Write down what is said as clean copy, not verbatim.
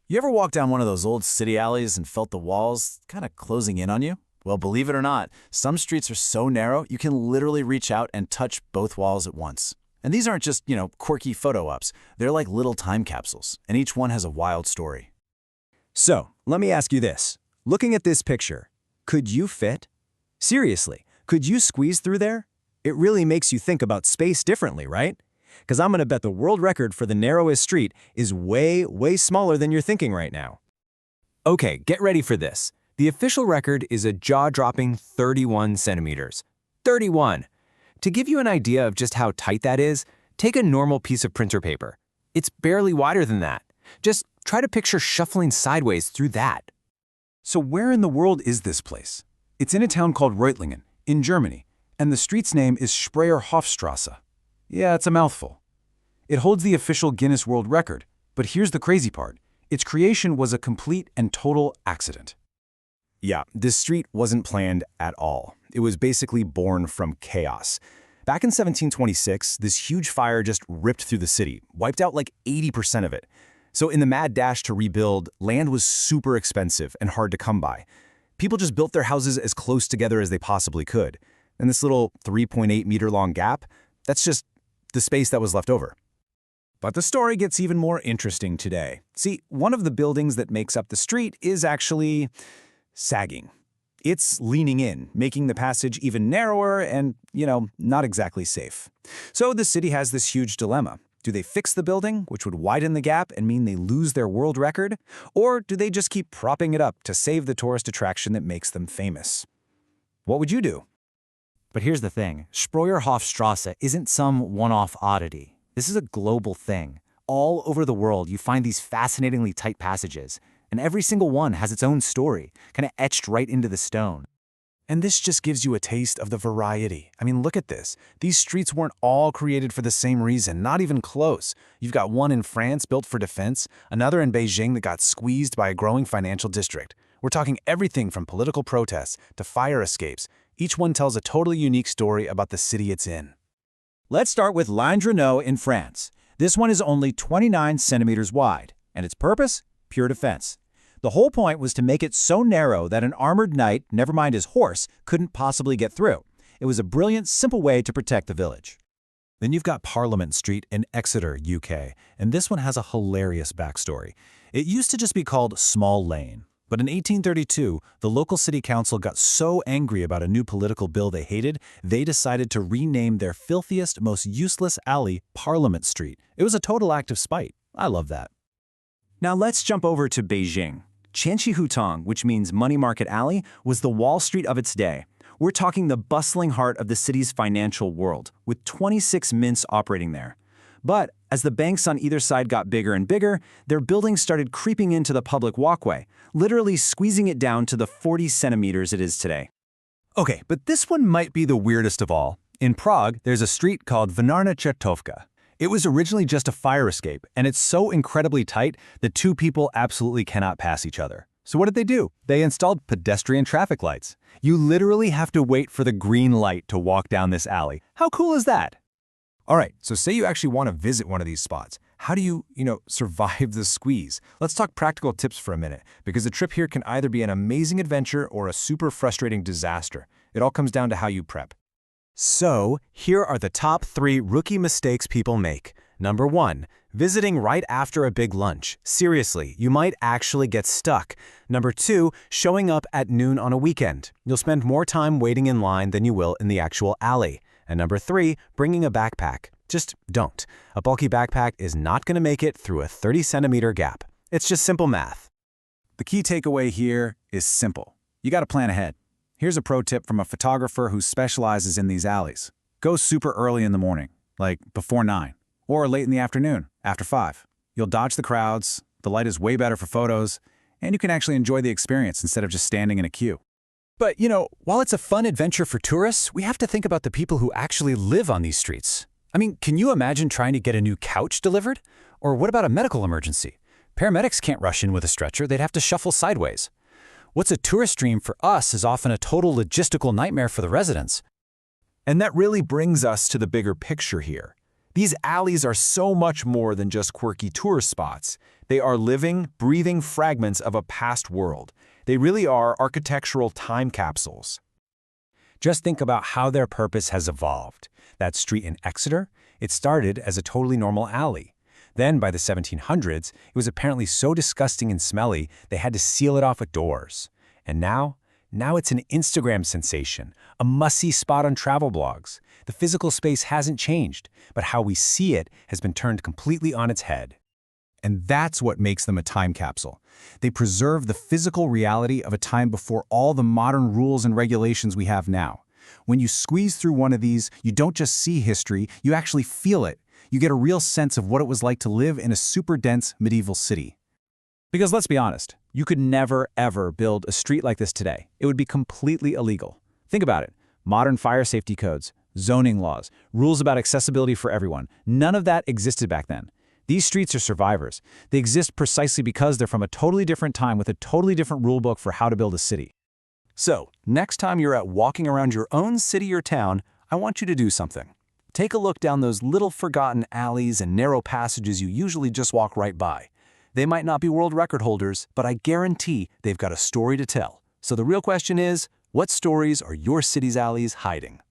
You ever walk down one of those old city alleys and felt the walls kind of closing in on you? Well, believe it or not, some streets are so narrow you can literally reach out and touch both walls at once. And these aren't just, quirky photo ops. They're like little time capsules, and each one has a wild story. So, let me ask you this. Looking at this picture, could you fit? Seriously, could you squeeze through there? It really makes you think about space differently, right? Because I'm going to bet the world record for the narrowest street is way, way smaller than you're thinking right now. Okay, get ready for this. The official record is a jaw-dropping 31 centimeters. 31! To give you an idea of just how tight that is, take a normal piece of printer paper. It's barely wider than that. Just try to picture shuffling sideways through that. So where in the world is this place? It's in a town called Reutlingen, in Germany, and the street's name is Spreyerhofstrasse. Yeah, it's a mouthful. It holds the official Guinness World Record, but here's the crazy part. Its creation was a complete and total accident. Yeah, this street wasn't planned at all. It was basically born from chaos. Back in 1726, this huge fire just ripped through the city, wiped out like 80% of it. So in the mad dash to rebuild, land was super expensive and hard to come by. People just built their houses as close together as they possibly could. And this little 3.8-meter-long gap, that's just the space that was left over. But the story gets even more interesting today. See, one of the buildings that makes up the street is actually sagging. It's leaning in, making the passage even narrower and, not exactly safe. So the city has this huge dilemma. Do they fix the building, which would widen the gap and mean they lose their world record? Or do they just keep propping it up to save the tourist attraction that makes them famous? What would you do? But here's the thing. Spreyerhofstrasse isn't some one-off oddity. This is a global thing. All over the world, you find these fascinatingly tight passages, and every single one has its own story, kind of etched right into the stone. And this just gives you a taste of the variety. I mean, look at this. These streets weren't all created for the same reason, not even close. You've got one in France built for defense, another in Beijing that got squeezed by a growing financial district. We're talking everything from political protests to fire escapes. Each one tells a totally unique story about the city it's in. Let's start with Landreneau in France. This one is only 29 centimeters wide, and its purpose? Pure defense. The whole point was to make it so narrow that an armored knight, never mind his horse, couldn't possibly get through. It was a brilliant, simple way to protect the village. Then you've got Parliament Street in Exeter, UK, and this one has a hilarious backstory. It used to just be called Small Lane. But in 1832, the local city council got so angry about a new political bill they hated, they decided to rename their filthiest, most useless alley Parliament Street. It was a total act of spite. I love that. Now let's jump over to Beijing. Qianqihutong, which means Money Market Alley, was the Wall Street of its day. We're talking the bustling heart of the city's financial world, with 26 mints operating there. But as the banks on either side got bigger and bigger, their buildings started creeping into the public walkway, literally squeezing it down to the 40 centimeters it is today. Okay, but this one might be the weirdest of all. In Prague, there's a street called Vinarna Chertovka. It was originally just a fire escape, and it's so incredibly tight that two people absolutely cannot pass each other. So what did they do? They installed pedestrian traffic lights. You literally have to wait for the green light to walk down this alley. How cool is that? All right, so say you actually want to visit one of these spots. How do you, survive the squeeze? Let's talk practical tips for a minute, because the trip here can either be an amazing adventure or a super frustrating disaster. It all comes down to how you prep. So, here are the top 3 rookie mistakes people make. Number 1, visiting right after a big lunch. Seriously, you might actually get stuck. Number 2, showing up at noon on a weekend. You'll spend more time waiting in line than you will in the actual alley. And number 3, bringing a backpack. Just don't. A bulky backpack is not going to make it through a 30-centimeter gap. It's just simple math. The key takeaway here is simple. You got to plan ahead. Here's a pro tip from a photographer who specializes in these alleys. Go super early in the morning, like before 9, or late in the afternoon, after 5. You'll dodge the crowds, the light is way better for photos, and you can actually enjoy the experience instead of just standing in a queue. But, while it's a fun adventure for tourists, we have to think about the people who actually live on these streets. I mean, can you imagine trying to get a new couch delivered? Or what about a medical emergency? Paramedics can't rush in with a stretcher, they'd have to shuffle sideways. What's a tourist dream for us is often a total logistical nightmare for the residents. And that really brings us to the bigger picture here. These alleys are so much more than just quirky tourist spots. They are living, breathing fragments of a past world. They really are architectural time capsules. Just think about how their purpose has evolved. That street in Exeter, it started as a totally normal alley. Then, by the 1700s, it was apparently so disgusting and smelly they had to seal it off with doors. And now it's an Instagram sensation, a must-see spot on travel blogs. The physical space hasn't changed, but how we see it has been turned completely on its head. And that's what makes them a time capsule. They preserve the physical reality of a time before all the modern rules and regulations we have now. When you squeeze through one of these, you don't just see history, you actually feel it. You get a real sense of what it was like to live in a super dense medieval city. Because let's be honest, you could never, ever build a street like this today. It would be completely illegal. Think about it. Modern fire safety codes, zoning laws, rules about accessibility for everyone. None of that existed back then. These streets are survivors. They exist precisely because they're from a totally different time with a totally different rulebook for how to build a city. So, next time you're out walking around your own city or town, I want you to do something. Take a look down those little forgotten alleys and narrow passages you usually just walk right by. They might not be world record holders, but I guarantee they've got a story to tell. So the real question is, what stories are your city's alleys hiding?